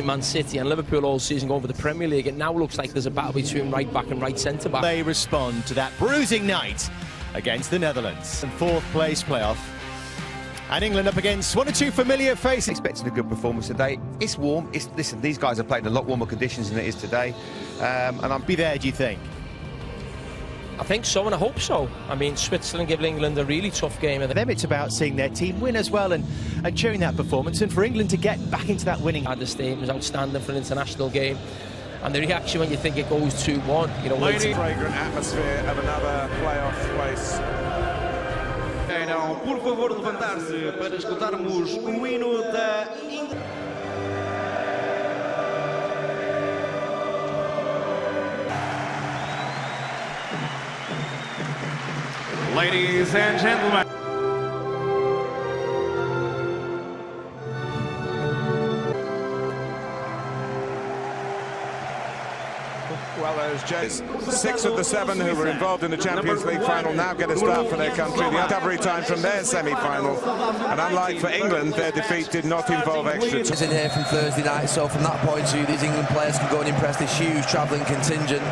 between Man City and Liverpool all season going for the Premier League. It now looks like there's a battle between right back and right centre back. They respond to that bruising night against the Netherlands. And fourth place playoff. And England up against one or two familiar faces. Expecting a good performance today. It's warm. Listen, these guys are playing in a lot warmer conditions than it is today. And I'll be there, do you think? I think so, and I hope so. I mean, Switzerland give England a really tough game. For them, it's about seeing their team win as well and cheering that performance. And for England to get back into that winning. The stadium was outstanding for an international game. And the reaction when you think it goes 2-1, you know, it's a fragrant atmosphere of another playoff place. Não, por favor, levantar-se para escutarmos o hino da Ladies and gentlemen. Well, there's James. 6 of the 7 who were involved in the Champions League final now get a start for their country. The recovery time from their semi-final, and unlike for England, their defeat did not involve extra time. It's in here from Thursday night, so from that point of view, these England players can go and impress this huge travelling contingent.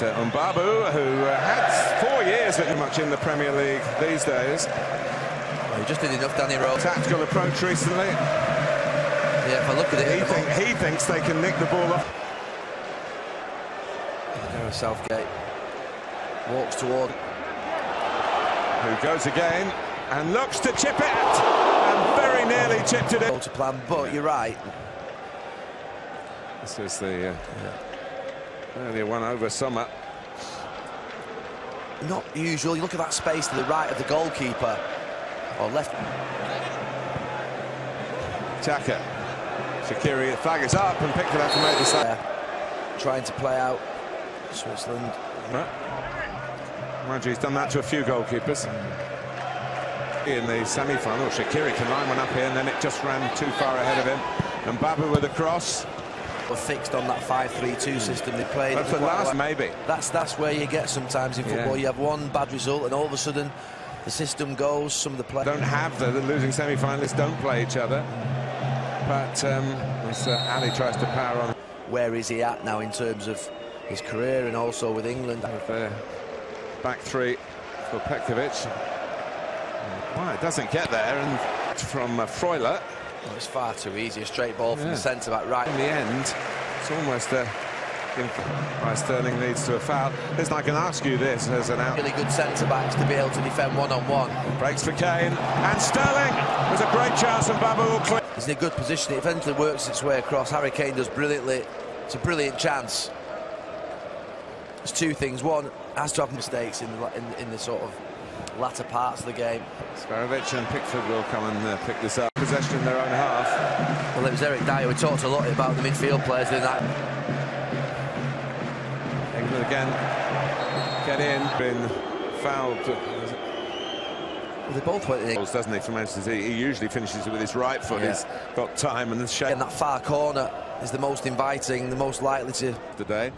Mbabu, who had 4 years pretty much in the Premier League these days. Well, he just did enough, Danny Rose. Tactical approach recently. Yeah, if I look at it, he thinks they can nick the ball off. Southgate walks toward. Who goes again and looks to chip it, and very nearly chipped it in. To plan, but you're right. This is the earlier one over summer. Not usual. You look at that space to the right of the goalkeeper, or left. Chaka. Shaqiri, the flag is up and picked it up to make the save. Trying to play out Switzerland. Mind you, he's done that to a few goalkeepers. In the semi-final, Shaqiri can line one up here, and then it just ran too far ahead of him. And Mbabu with a cross. Were fixed on that 5-3-2 system they played. That's the last, maybe. That's where you get sometimes in football. You have one bad result, and all of a sudden the system goes. Some of the players don't have the losing semi-finalists don't play each other. But as Ali tries to power on. Where is he at now in terms of his career and also with England? With their back three for Petkovic. Well, it doesn't get there, and from Freuler. Well, it's far too easy. A straight ball from the centre-back right. In the end, it's almost by Sterling leads to a foul. Listen, I can ask you this as an out. Really good centre-backs to be able to defend one-on-one. Breaks for Kane, and Sterling. There's a great chance, and Babu will clear. He's in a good position. It eventually works its way across. Harry Kane does brilliantly. It's a brilliant chance. There's two things. One, has to have mistakes in the sort of latter parts of the game. Sparovic and Pickford will come and pick this up. Possession in their own half. Well, it was Eric Dyer. We talked a lot about the midfield players doing that. England again get in. Been fouled. Well, they both went in. Doesn't he, for Manchester City? He usually finishes it with his right foot. He's got time, and the shape. And that far corner is the most inviting, the most likely to today,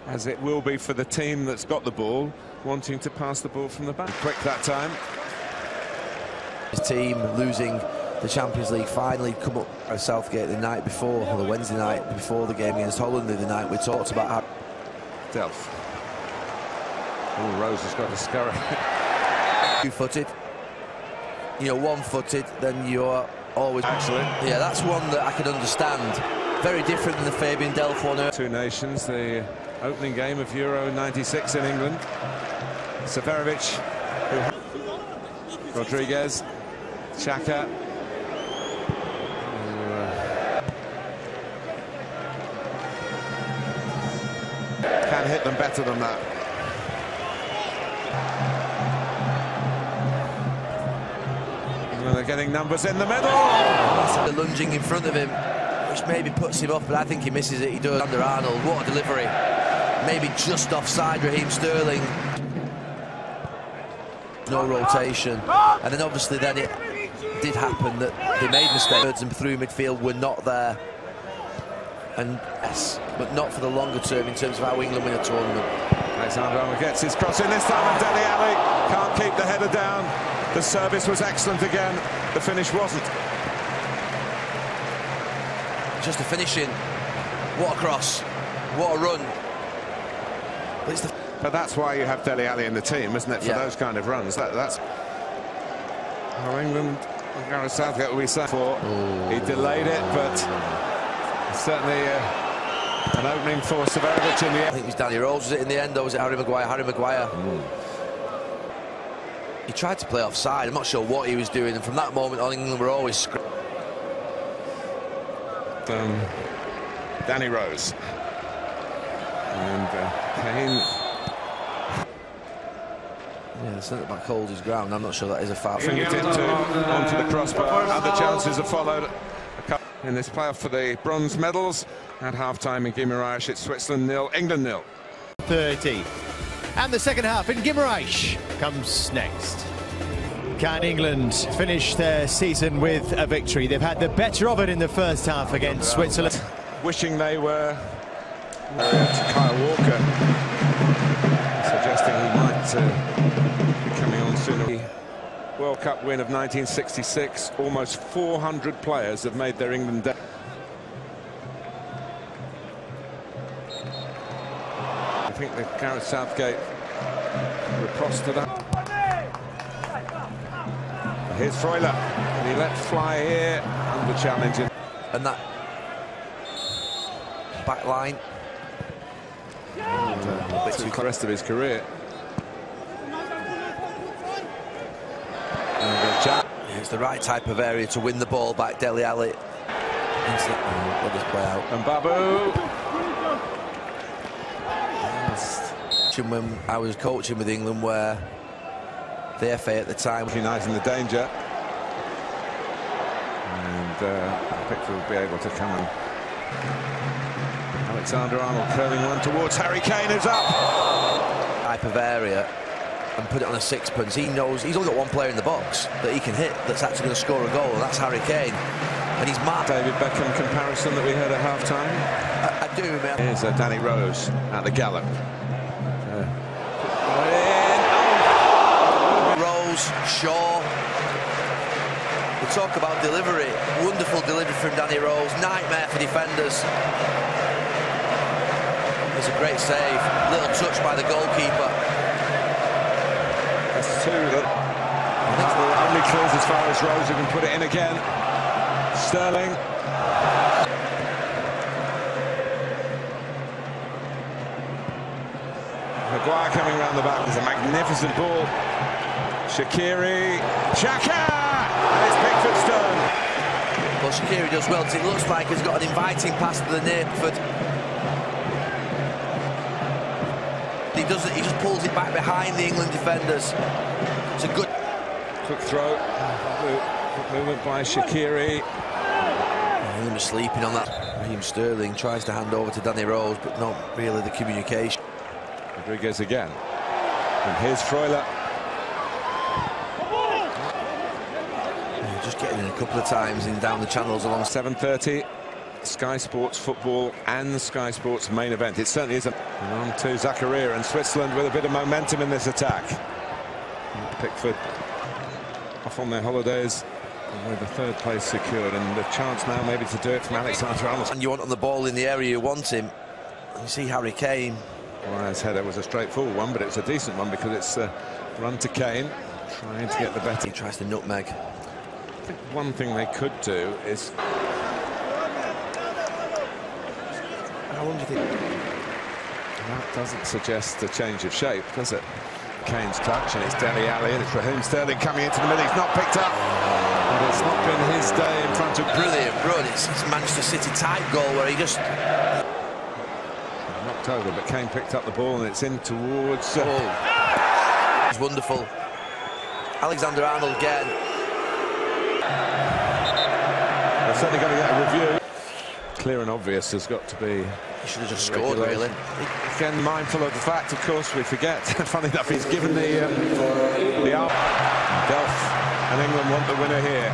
as it will be for the team that's got the ball, wanting to pass the ball from the back. Quick that time. His team losing the Champions League finally come up at Southgate the night before, or the Wednesday night before the game against Holland. The night we talked about how Delph. Oh, Rose has got to scurry. Two-footed. You know, one-footed, then you're always. Actually, yeah, that's one that I can understand. Very different than the Fabian Delph one. Two nations, the opening game of Euro '96 in England. Seferovic, Rodriguez, Xhaka. Can hit them better than that. They're getting numbers in the middle. That's the lunging in front of him, which maybe puts him off, but I think he misses it. He does. Under Arnold, what a delivery. Maybe just offside Raheem Sterling. No rotation. And then obviously then it did happen that they made mistakes and through midfield were not there. And yes, but not for the longer term in terms of how England win a tournament. Alexander Arnold gets his cross in this time, and Dele Alli can't keep the header down. The service was excellent again. The finish wasn't. Just the finishing. What a cross. What a run. But that's why you have Dele Alli in the team, isn't it, for those kind of runs. That's how England, Gareth Southgate will be set for. He delayed it, but certainly an opening for Severovic in the end. I think it was Danny Rose, was it in the end, or was it Harry Maguire? Harry Maguire. He tried to play offside. I'm not sure what he was doing, and from that moment on, England were always Danny Rose. And Kane. Yeah, the centre-back holds his ground. I'm not sure that is a foul. Fingertip onto the crossbar. Other chances have followed in this playoff for the bronze medals. At half-time in Guimarães, it's Switzerland 0, England 0. 30. And the second half in Guimarães comes next. Can England finish their season with a victory? They've had the better of it in the first half against Switzerland. Wishing they were Kyle Walker, suggesting he might be coming on sooner. World Cup win of 1966, almost 400 players have made their England debut. I think that Gareth Southgate riposte to that. Here's Freuler, and he let fly here under challenge. And that back line. To the rest of his career. It's the right type of area to win the ball back. Dele Alli. Let this play out. And Babu. When I was coaching with England, where the FA at the time recognising the danger, and Pickford will be able to come and Alexander-Arnold curling one towards Harry Kane, who's up. Type of area and put it on a sixpence. He knows he's only got one player in the box that he can hit that's actually going to score a goal, and that's Harry Kane. And he's marked. David Beckham comparison that we heard at half-time. I do remember. Here's Danny Rose at the gallop. Rose, Shaw. We talk about delivery. Wonderful delivery from Danny Rose. Nightmare for defenders. It's a great save. Little touch by the goalkeeper. That's two. That's the only clears as far as Rose, who can put it in again. Sterling. Maguire coming around the back. There's a magnificent ball. Shaqiri. Xhaka! And it's Pickford stern. Well, Shaqiri does well. It looks like he's got an inviting pass to the Pickford. He doesn't. He just pulls it back behind the England defenders. It's a good quick throw. Quick movement by Shaqiri. England was sleeping on that. Raheem Sterling tries to hand over to Danny Rose, but not really the communication. Rodriguez again. And here's Freuler. Just getting in a couple of times in down the channels along. 7:30. Sky Sports football and Sky Sports main event. It certainly is. On to Zakaria and Switzerland with a bit of momentum in this attack. Pickford off on their holidays with the third place secured, and the chance now maybe to do it from Alexander-Arnold. And you want on the ball in the area you want him. And you see Harry Kane. Well, his header was a straightforward one, but it's a decent one because it's a run to Kane, trying to get the better. He tries to nutmeg. I think one thing they could do is. How long do you think? That doesn't suggest a change of shape, does it? Kane's touch, and it's Dele Alli, and it's Raheem Sterling coming into the middle. He's not picked up. But it's not been his day in front of. Brilliant run. It's Manchester City type goal where he just. Knocked over, but Kane picked up the ball, and it's in towards. It's wonderful. Alexander-Arnold again. They're certainly going to get a review. Clear and obvious has got to be. He should have just scored, really. Again, mindful of the fact, of course, we forget. Funny enough, he's given the arm. Delph and England want the winner here.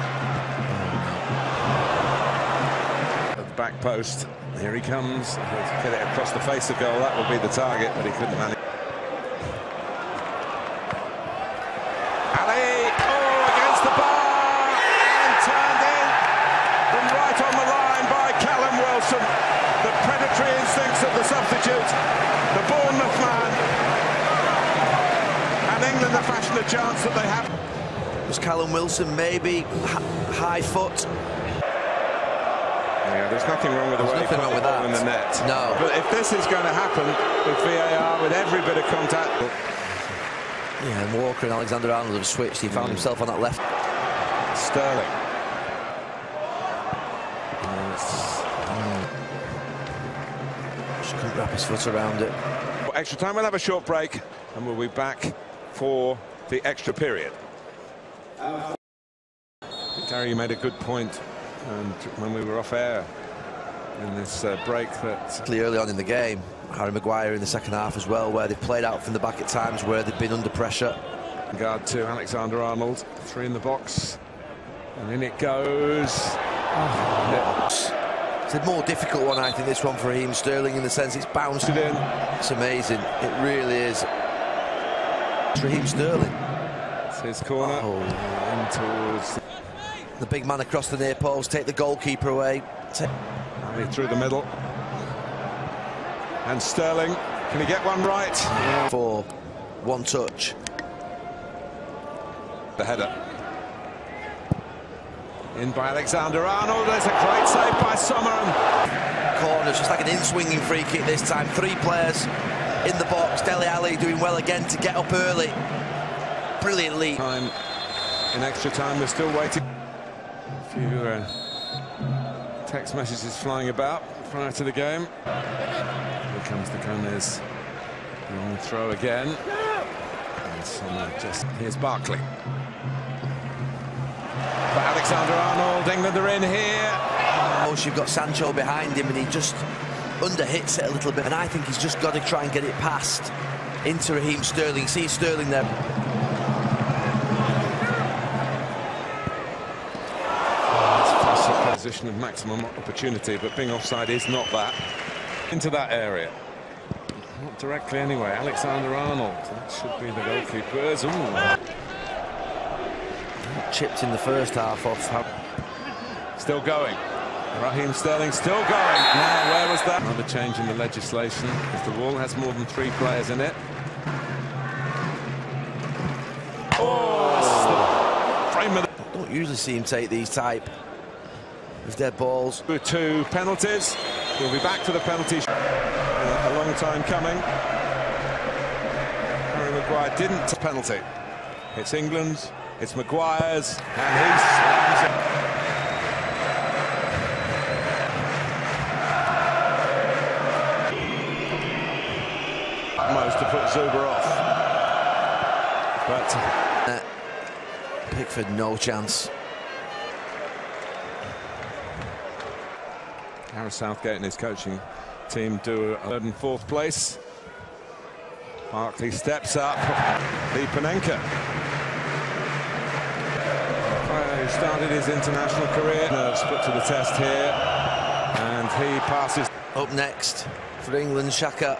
At the back post, here he comes. Get it across the face of goal. That will be the target, but he couldn't manage. Ali! Oh! military instincts of the substitute, the Bournemouth man. And England have fashioned a chance that they have. Was Callum Wilson maybe high foot? Yeah, there's nothing wrong with the way he put the ball in the net. No. But if this is going to happen with VAR, with every bit of contact... Yeah, and Walker and Alexander-Arnold have switched. He found himself on that left. Sterling. Just couldn't wrap his foot around it. Extra time, we'll have a short break, and we'll be back for the extra period. Gary, you made a good point, and when we were off air in this break, that early on in the game, Harry Maguire in the second half as well, where they've played out from the back at times where they've been under pressure. Guard to Alexander-Arnold, 3 in the box, and in it goes. It's a more difficult one, I think, this one for Raheem Sterling, in the sense it's bounced it in. It's amazing, it really is. It's Raheem Sterling. It's his corner. In towards the big man across the near post, take the goalkeeper away. Through the middle. And Sterling, can he get one right? For one touch. The header. In by Alexander-Arnold, there's a great save by Sommer. Corners, just like an in-swinging free kick this time. 3 players in the box. Dele Alli doing well again to get up early. Brilliantly. In extra time, we're still waiting. A few text messages flying about prior to the game. Here comes the Gomez. Long throw again. And Sommer just... Here's Barkley. But Alexander-Arnold, England are in here. Oh, you've got Sancho behind him, and he just underhits it a little bit. And I think he's just got to try and get it past into Raheem Sterling. See Sterling there. Position of maximum opportunity, but being offside is not that. Into that area. Not directly anyway. Alexander-Arnold. That should be the goalkeepers. Ooh. Chipped in the first half off. Still going. Raheem Sterling still going. Now, where was that? Another change in the legislation. If the wall has more than 3 players in it. Oh, frame of the... Don't usually see him take these type of dead balls. 2 penalties. We'll be back to the penalty. A long time coming. Harry Maguire didn't penalty. It's England's. It's Maguire's, and he slams it. Almost to put Zuber off. But Pickford, no chance. Gareth Southgate and his coaching team do a 3rd and 4th place. Barkley steps up. Lipanenka, who started his international career. Nerves put to the test here, and he passes. Up next for England, Xhaka.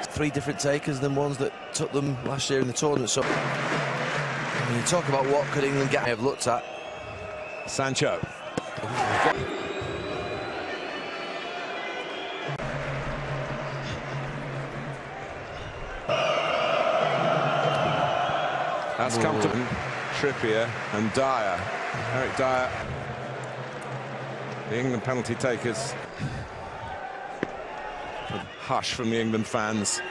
3 different takers than ones that took them last year in the tournament. So when you talk about what could England get, I have looked at. Sancho. That's come to Trippier and Dyer. Eric Dyer. The England penalty takers. Hush from the England fans.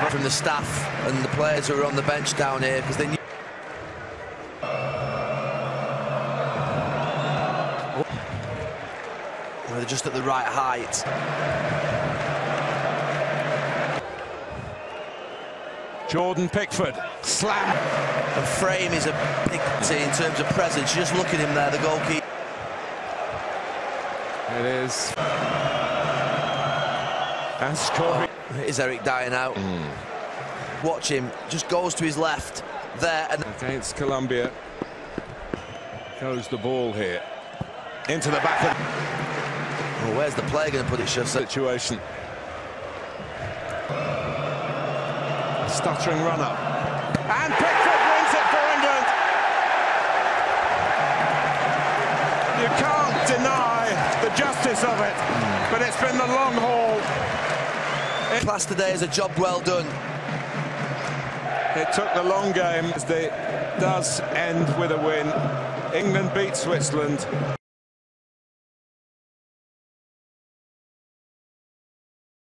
From the staff and the players who are on the bench down here, because they knew. Well, they're just at the right height. Jordan Pickford, slam. And Frame is a big in terms of presence. Just look at him there, the goalkeeper. It is. And scoring. It is Eric Dyer now. Watch him, just goes to his left there. And against Colombia. Goes the ball here. Into the back of... Oh, where's the player going to put it, Shusa? Situation. A stuttering run-up. And Pickford wins it for England. You can't deny the justice of it. but it's been the long haul. Class today is a job well done. It took the long game. It does end with a win. England beat Switzerland.